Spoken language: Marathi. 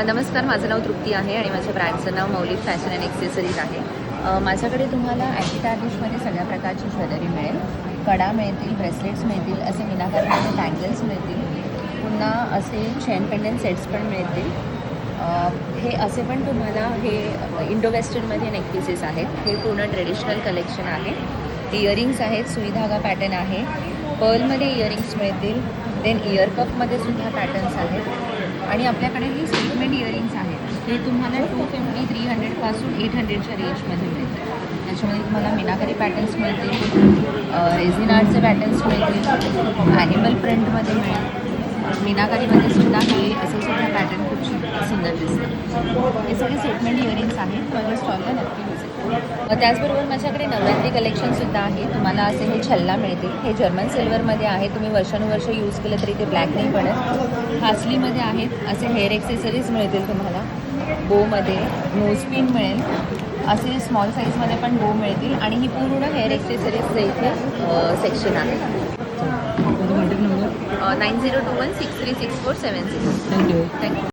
नमस्कार, माझं नाव तृप्ती आहे आणि माझ्या ब्रँडचं नाव मौलिक फॅशन अँड एक्सेसरीज आहे. माझ्याकडे तुम्हाला अँटी टार्निशमध्ये सगळ्या प्रकारची ज्वेलरी मिळेल. कडा मिळतील, ब्रेसलेट्स मिळतील, असे मीनाकारीमध्ये बँगल्स मिळतील, पुन्हा असे चेन पेंडंट सेट्स पण मिळतील. हे असे पण तुम्हाला हे इंडो वेस्टर्नमध्ये नेक पीसेस आहेत. हे पूर्ण ट्रेडिशनल कलेक्शन आहे. इयरिंग्स आहेत, सुईधागा पॅटर्न आहे, पर्लमध्ये इयरिंग्स मिळतील, देन इयरकपमध्ये सुद्धा पॅटर्न्स आहेत. आणि आपल्याकडे ही स्टेटमेंट इयरिंग्स आहेत. हे तुम्हाला 250-300पासून 800च्या रेंजमध्ये मिळतील. त्याच्यामध्ये तुम्हाला मीनाकारी पॅटर्न्स मिळतील, रेझिन आर्टचे पॅटर्न्स मिळतील, ॲनिमल प्रिंटमध्ये मिळेल. मीनाकारीमध्ये सुद्धा हे असे सुद्धा पॅटर्न खूप सुंदर दिसतात. हे सगळे स्टेटमेंट इयरिंग्स आहेत. माझ्या स्टॉलला नक्की व्हिजिट करा. त्याचबरोबर माझ्याकडे नवरात्री कलेक्शनसुद्धा आहे. तुम्हाला असे हे छल्ला मिळतील. हे जर्मन सिल्वरमध्ये आहे. तुम्ही वर्षानुवर्ष यूज केलं तरी ते ब्लॅक नाही पडत. हासलीमध्ये आहेत. असे हेअर एक्सेसरीज मिळतील तुम्हाला. बोमध्ये नोजपिन मिळेल. असे स्मॉल साईजमध्ये पण बो मिळतील. आणि ही पूर्ण हेअर एक्सेसरीजचं इथे सेक्शन आहे. 9021636470. थँक्यू.